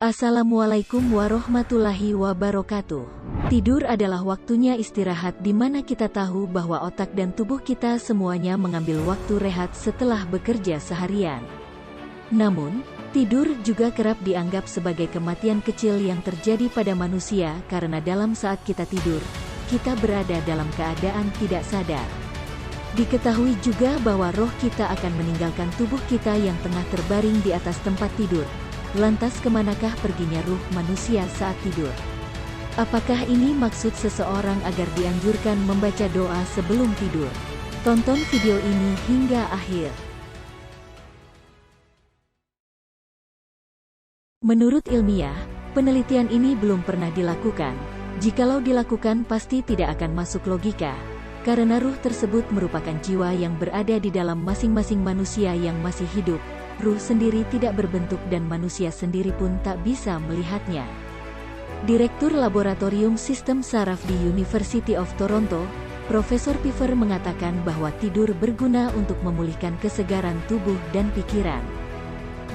Assalamualaikum warahmatullahi wabarakatuh. Tidur adalah waktunya istirahat di mana kita tahu bahwa otak dan tubuh kita semuanya mengambil waktu rehat setelah bekerja seharian. Namun, tidur juga kerap dianggap sebagai kematian kecil yang terjadi pada manusia karena dalam saat kita tidur, kita berada dalam keadaan tidak sadar. Diketahui juga bahwa roh kita akan meninggalkan tubuh kita yang tengah terbaring di atas tempat tidur. Lantas kemanakah perginya ruh manusia saat tidur? Apakah ini maksud seseorang agar dianjurkan membaca doa sebelum tidur? Tonton video ini hingga akhir. Menurut ilmiah, penelitian ini belum pernah dilakukan. Jikalau dilakukan pasti tidak akan masuk logika. Karena ruh tersebut merupakan jiwa yang berada di dalam masing-masing manusia yang masih hidup. Ruh sendiri tidak berbentuk dan manusia sendiri pun tak bisa melihatnya. Direktur Laboratorium Sistem Saraf di University of Toronto, Profesor Piver mengatakan bahwa tidur berguna untuk memulihkan kesegaran tubuh dan pikiran.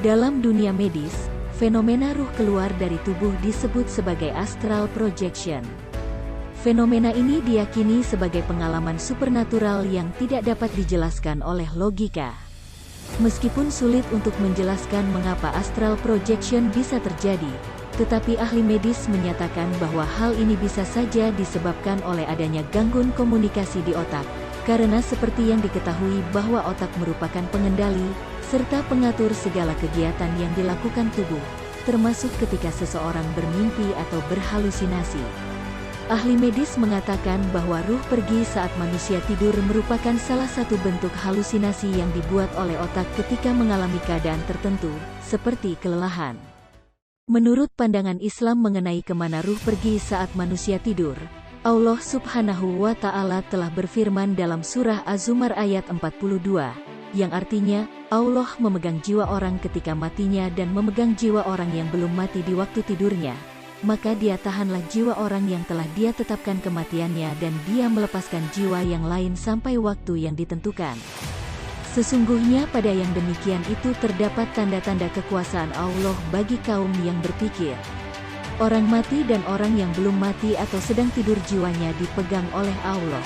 Dalam dunia medis, fenomena ruh keluar dari tubuh disebut sebagai astral projection. Fenomena ini diyakini sebagai pengalaman supernatural yang tidak dapat dijelaskan oleh logika. Meskipun sulit untuk menjelaskan mengapa astral projection bisa terjadi, tetapi ahli medis menyatakan bahwa hal ini bisa saja disebabkan oleh adanya gangguan komunikasi di otak, karena seperti yang diketahui bahwa otak merupakan pengendali, serta pengatur segala kegiatan yang dilakukan tubuh, termasuk ketika seseorang bermimpi atau berhalusinasi. Ahli medis mengatakan bahwa ruh pergi saat manusia tidur merupakan salah satu bentuk halusinasi yang dibuat oleh otak ketika mengalami keadaan tertentu, seperti kelelahan. Menurut pandangan Islam mengenai kemana ruh pergi saat manusia tidur, Allah Subhanahu wa Ta'ala telah berfirman dalam surah Az-Zumar ayat 42, yang artinya, Allah memegang jiwa orang ketika matinya dan memegang jiwa orang yang belum mati di waktu tidurnya. Maka dia tahanlah jiwa orang yang telah dia tetapkan kematiannya dan dia melepaskan jiwa yang lain sampai waktu yang ditentukan. Sesungguhnya pada yang demikian itu terdapat tanda-tanda kekuasaan Allah bagi kaum yang berpikir. Orang mati dan orang yang belum mati atau sedang tidur jiwanya dipegang oleh Allah.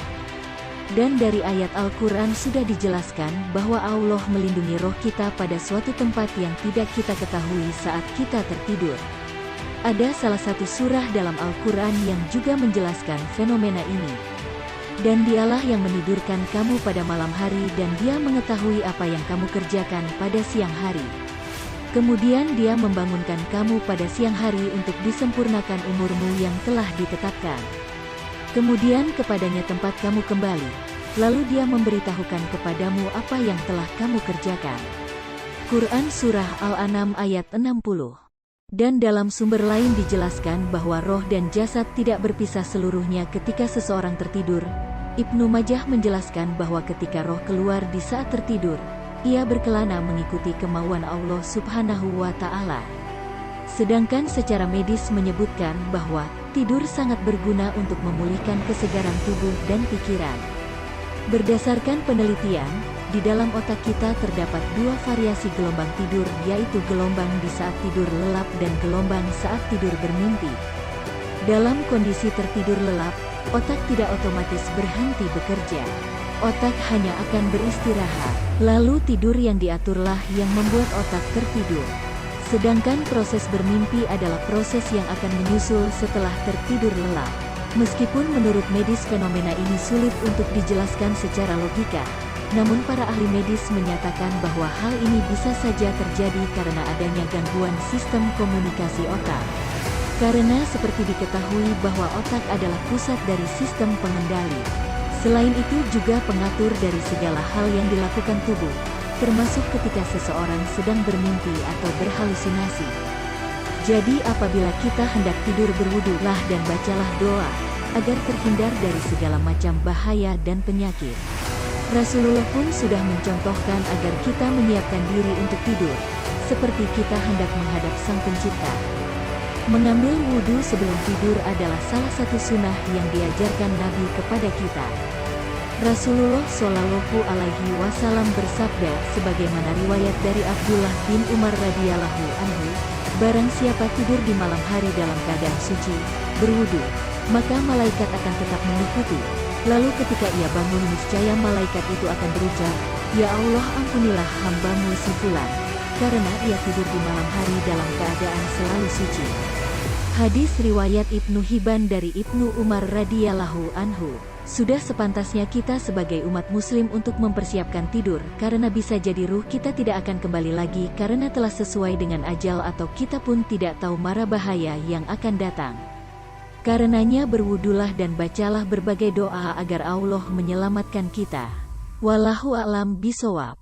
Dan dari ayat Al-Quran sudah dijelaskan bahwa Allah melindungi roh kita pada suatu tempat yang tidak kita ketahui saat kita tertidur. Ada salah satu surah dalam Al-Quran yang juga menjelaskan fenomena ini. Dan dialah yang menidurkan kamu pada malam hari dan dia mengetahui apa yang kamu kerjakan pada siang hari. Kemudian dia membangunkan kamu pada siang hari untuk disempurnakan umurmu yang telah ditetapkan. Kemudian kepadanya tempat kamu kembali. Lalu dia memberitahukan kepadamu apa yang telah kamu kerjakan. Quran Surah Al-An'am ayat 60. Dan dalam sumber lain dijelaskan bahwa roh dan jasad tidak berpisah seluruhnya ketika seseorang tertidur. Ibnu Majah menjelaskan bahwa ketika roh keluar di saat tertidur, ia berkelana mengikuti kemauan Allah Subhanahu wa Ta'ala. Sedangkan secara medis menyebutkan bahwa tidur sangat berguna untuk memulihkan kesegaran tubuh dan pikiran. Berdasarkan penelitian, di dalam otak kita terdapat dua variasi gelombang tidur, yaitu gelombang di saat tidur lelap dan gelombang saat tidur bermimpi. Dalam kondisi tertidur lelap, otak tidak otomatis berhenti bekerja. Otak hanya akan beristirahat, lalu tidur yang diaturlah yang membuat otak tertidur. Sedangkan proses bermimpi adalah proses yang akan menyusul setelah tertidur lelap. Meskipun menurut medis fenomena ini sulit untuk dijelaskan secara logika, namun para ahli medis menyatakan bahwa hal ini bisa saja terjadi karena adanya gangguan sistem komunikasi otak. Karena seperti diketahui bahwa otak adalah pusat dari sistem pengendali. Selain itu juga pengatur dari segala hal yang dilakukan tubuh, termasuk ketika seseorang sedang bermimpi atau berhalusinasi. Jadi apabila kita hendak tidur berwudulah dan bacalah doa, agar terhindar dari segala macam bahaya dan penyakit. Rasulullah pun sudah mencontohkan agar kita menyiapkan diri untuk tidur, seperti kita hendak menghadap Sang Pencipta. Mengambil wudhu sebelum tidur adalah salah satu sunnah yang diajarkan Nabi kepada kita. Rasulullah Shallallahu Alaihi Wasallam bersabda, sebagaimana riwayat dari Abdullah bin Umar radhiyallahu anhu, Barang siapa tidur di malam hari dalam keadaan suci, berwudu, maka malaikat akan tetap mengikuti. Lalu ketika ia bangun niscaya malaikat itu akan berujar, "Ya Allah, ampunilah hamba-Mu si fulan, karena ia tidur di malam hari dalam keadaan selalu suci." Hadis riwayat Ibnu Hibban dari Ibnu Umar radhiyallahu anhu. Sudah sepantasnya kita sebagai umat muslim untuk mempersiapkan tidur, karena bisa jadi ruh kita tidak akan kembali lagi karena telah sesuai dengan ajal, atau kita pun tidak tahu mara bahaya yang akan datang. Karenanya berwudulah dan bacalah berbagai doa agar Allah menyelamatkan kita. Wallahu a'lam bishawab.